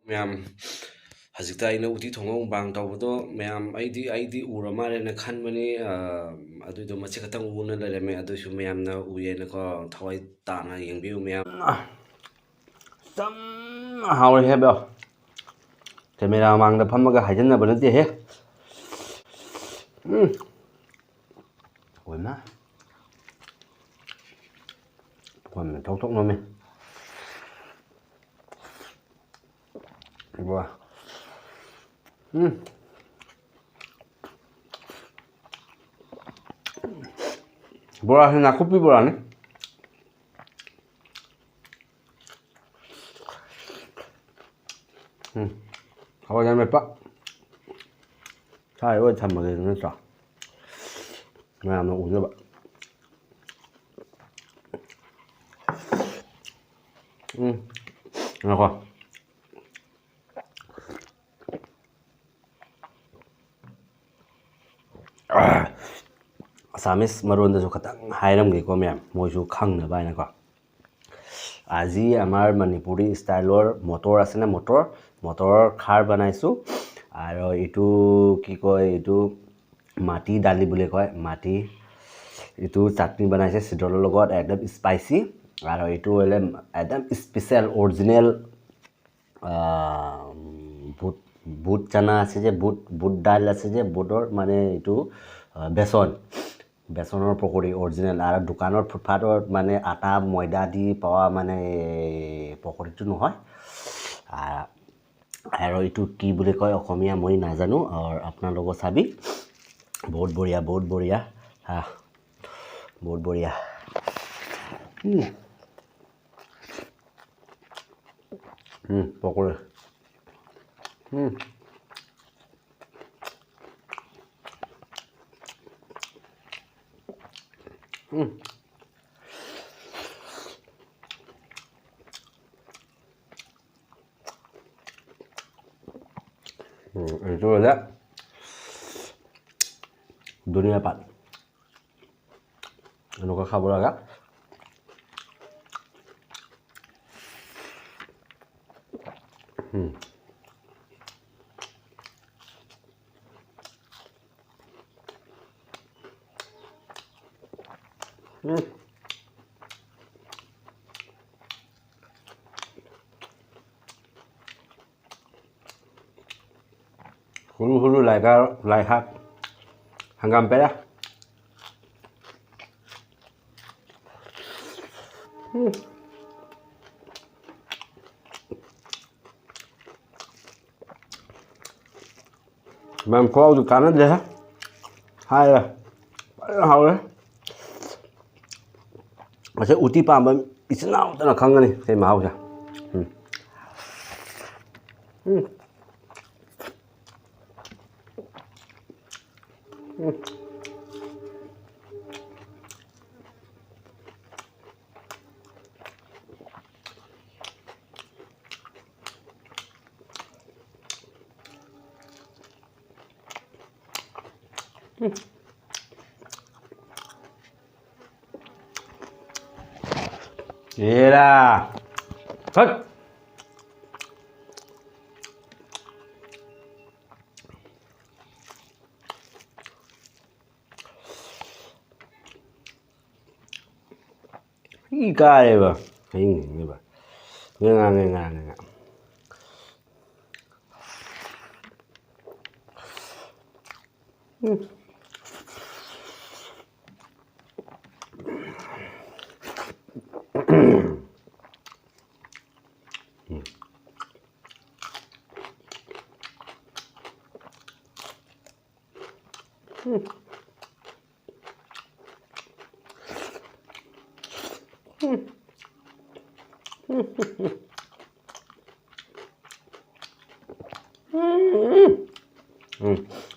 ꯃꯌꯥꯝ ꯍꯧꯖꯤꯛꯇ ꯑꯩꯅ ꯎꯇꯤ ꯊꯣꯡꯕ ꯃꯨꯛꯕꯥꯡ ꯇꯧꯕꯗꯣ ꯃꯌꯥꯝ ꯑꯩꯗꯤ ꯎꯔ ꯃꯥꯜꯂꯦꯅ ꯈꯟꯕꯅꯤ ꯑꯗꯨꯏꯗꯣ ꯃꯆꯦ ꯈꯛꯇꯪ ꯎꯅ ꯂꯩꯔꯝꯃꯦ ꯑꯗꯨꯏꯁꯨ ꯃꯌꯥꯝꯅ ꯎꯌꯦꯅꯀꯣ ꯊꯋꯥꯏ ꯇꯥꯅ ꯌꯦꯡꯕꯤꯌꯨ ꯃꯌꯥꯝ ꯆꯝ ꯍꯥꯎꯔꯦ ꯍꯦꯕ ꯀꯦꯃꯦꯔꯥ ꯃꯃꯥꯡꯗ ꯐꯝꯃꯒ ꯍꯥꯏꯖꯟꯅꯕ ꯅꯠꯇꯦꯍꯦ ꯑꯣꯏꯃ ꯐꯣꯟ ꯊꯣꯛ ꯊꯣꯛ ꯅꯝꯃꯦ ꯏꯕꯣ ꯕꯣꯔꯥꯁꯤ ꯅꯥꯀꯨꯞꯄꯤ ꯕꯣꯔꯥꯅꯤ ꯍꯋꯥꯏꯖꯥꯔ ꯃꯦꯠꯄ ꯁꯥꯏ ꯑꯣꯏ ꯊꯝꯃꯒꯦ ꯅꯠꯇ꯭ꯔꯣ ꯃꯌꯥꯝꯅ ꯎꯅꯕ ꯉꯥꯏꯈꯣ ꯑꯁꯥꯃꯤꯁ ꯃꯔꯣꯟꯗꯁꯨ खतंग हायरमगेको मैम मोइसु खंगनबा हाइनको আজি আমাৰ মণিপুৰী ষ্টাইলৰ মটৰ আছে না মটৰ খাৰ বনাইছো আৰু ইটো কি কয় ইটো মাটি দালি বুলি কয় মাটি ইটো চাটনি বনাইছে সিডলৰ লগত একদম স্পাইসি আৰু ইটো হলে একদম স্পেশাল অৰিজিনাল বুট চানা আছে যে বুট ডাল আছে যে বুটৰ মানে ইটো বেসনৰ পকৰি অৰিজিনাল আৰু দোকানৰ ফুটফাটৰ মানে আটা ময়দা দি পাৱা মানে পকৰিটো নহয় আৰু ইটো কি বুলি কয় অসমীয়া মই নাজানো আৰু আপোনালোকৰ চাবি বহুত বঢ়িয়া হা বহুত বঢ়িয়া পকৰি itu ada dunia pat এনেকুৱা খাব লগা hulu lai hak hangam pera Mem kau tu kanan je ha. Hai lah. Hau lah. Masa uti pam isnau tak nak kangen ni. Saya mau je. Yelah. Hut. Ika đây bà. Ini bà. Ngang.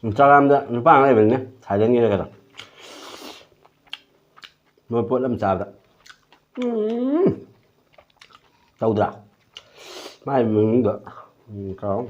Instagram đó, nó bằng này mình nhé, thải lên như thế nào, nó bớt làm sao đó, đâu được, mai mình được, có,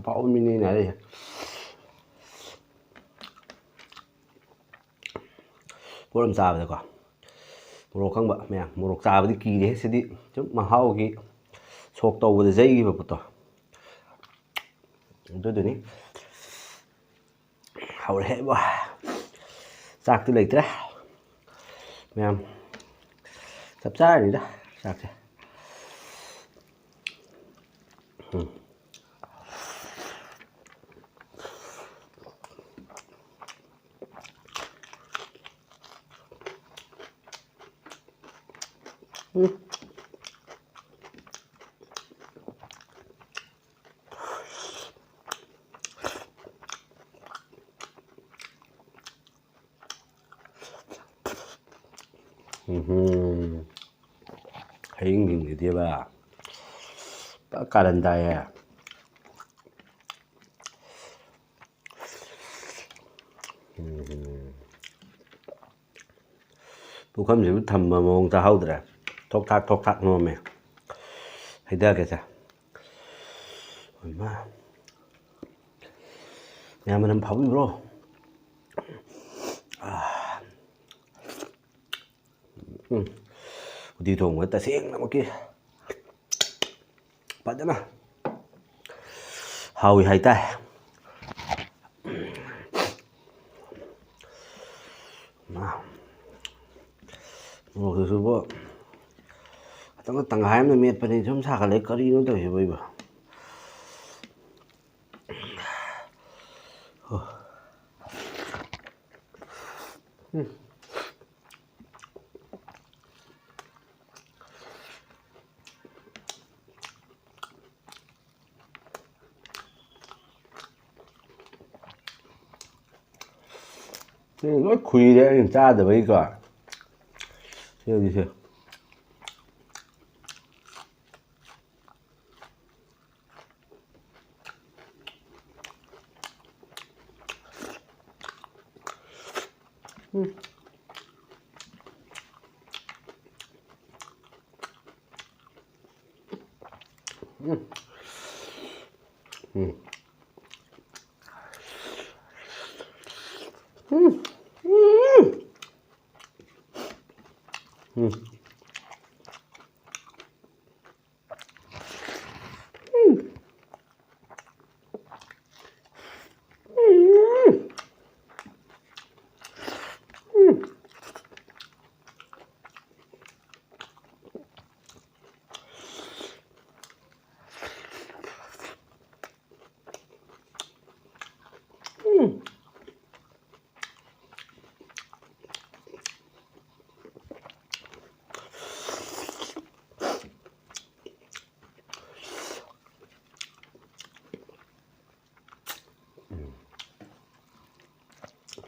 phao mini này đi, bớt làm sao vậy con, một không bận mẹ, một sao đi kỳ đấy sẽ đi, chứ mà hao kỳ, ꯁꯣꯛ ꯇꯧꯕꯗ ꯖꯩꯈꯤꯕ ꯄꯣꯠꯇꯣ ꯑꯗꯨꯗꯨꯅꯤ ꯍꯧꯔꯦꯕ ꯆꯥꯛꯇꯤ ꯂꯩꯇ꯭ꯔꯦ ꯃꯌꯥꯝ ꯆꯞ ꯆꯥꯔꯅꯤꯗ ꯆꯥꯛꯁꯦ ꯍꯌꯦꯡꯁꯤꯡꯁꯤꯗꯤꯕ ꯀꯥꯔꯟ ꯇꯥꯏꯌꯦ ꯄꯨꯈꯝꯁꯤꯕꯨ ꯊꯝꯕ ꯃꯑꯣꯡ ꯇꯥꯍꯧꯗ꯭ꯔꯦ ꯊꯣꯛ ꯊꯥꯛ ꯅꯣꯝꯃꯦ ꯍꯩꯊꯒꯦꯁꯦ ꯃꯌꯥꯝ ꯃꯅꯝ ꯐꯥꯎꯕꯤꯕ꯭ꯔꯣ ꯎꯇꯤ ꯊꯣꯡꯕ ꯇꯁꯦꯡꯅꯃꯛꯀꯤ ꯐꯖꯅ ꯍꯥꯎꯏ ꯍꯥꯏꯇꯥꯔꯦ ꯃꯣꯔꯣꯛꯇꯨꯁꯨꯕꯨ ꯈꯤꯇꯪ ꯇꯪꯈꯥꯏ ꯑꯃꯅ ꯃꯦꯠꯄꯅꯤ ꯁꯨꯝ ꯁꯥꯒꯠꯂꯦ ꯀꯔꯤꯅꯣ ꯇꯧꯔꯤꯁꯤꯕꯣ ꯑꯩꯕꯣ ꯂꯣꯏ ꯈꯨꯏꯔꯦ ꯑꯩꯅ ꯆꯥꯗꯕꯩꯀꯣ ꯁꯤ ꯍꯧꯖꯤꯛꯁꯦ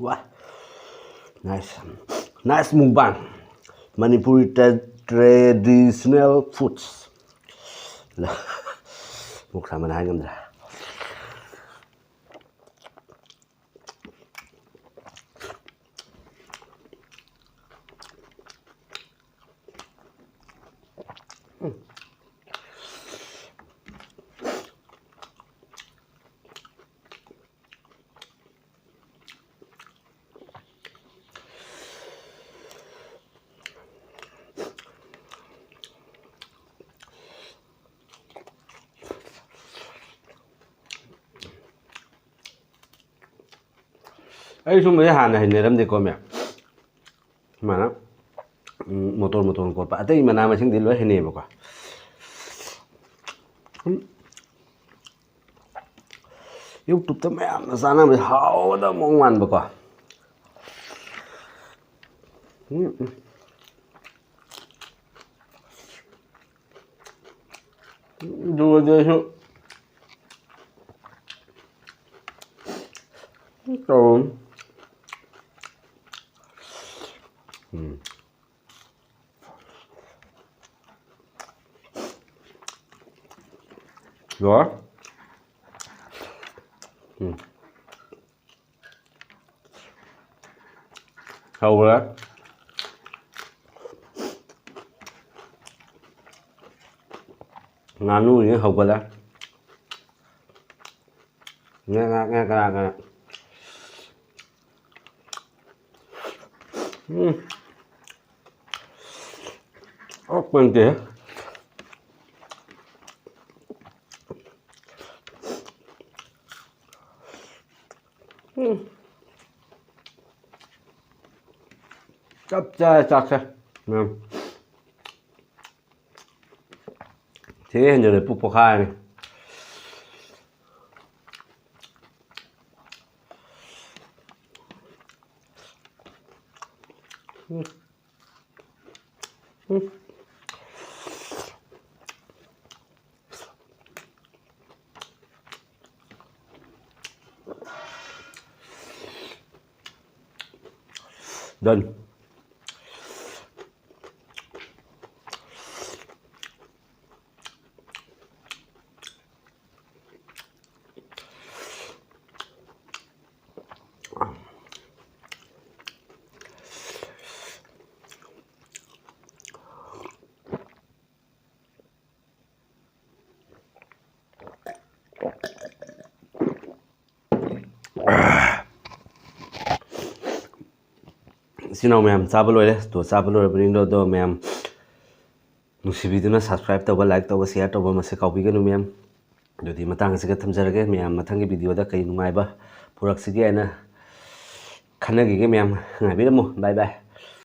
Wah, nice mukbang. Manipuri traditional foods. Muk sama na hangam dah. ꯑꯩ ꯁꯨꯝꯕꯁꯦ ꯍꯥꯟꯅ ꯍꯩꯅꯔꯝꯗꯦꯀꯣ ꯃꯌꯥꯝ ꯁꯨꯃꯥꯏꯅ ꯃꯣꯇꯣꯔ ꯀꯣꯠꯄ ꯑꯇꯩ ꯃꯅꯥ ꯃꯁꯤꯡꯗꯤ ꯂꯣꯏ ꯍꯩꯅꯩꯌꯦꯕꯀꯣ ꯌꯨꯇꯨꯕꯇ ꯃꯌꯥꯝꯅ ꯆꯥꯅꯕꯁꯦ ꯍꯥꯎꯒꯗꯕ ꯃꯑꯣꯡ ꯃꯥꯟꯕꯀꯣ ꯑꯗꯨꯗꯁꯨ ꯇꯧ rồi hầu đó nganu ini hầu đó nghe cái oh penting चप चाय चाकसे ma'am thế hình như là bụng bọc hai này done. Xin chào mẹ em, chào buổi đấy, tôi chào buổi rồi, đó mẹ em, nuôi video na subscribe tàu like tàu share tàu mà sẽ copy cái mẹ em, rồi thì mà tăng sẽ cái tham gia cái mẹ em mà thằng cái video đó cái nung ai ba, product cái này, khán giả cái mẹ em, ngày biết không, bye bye.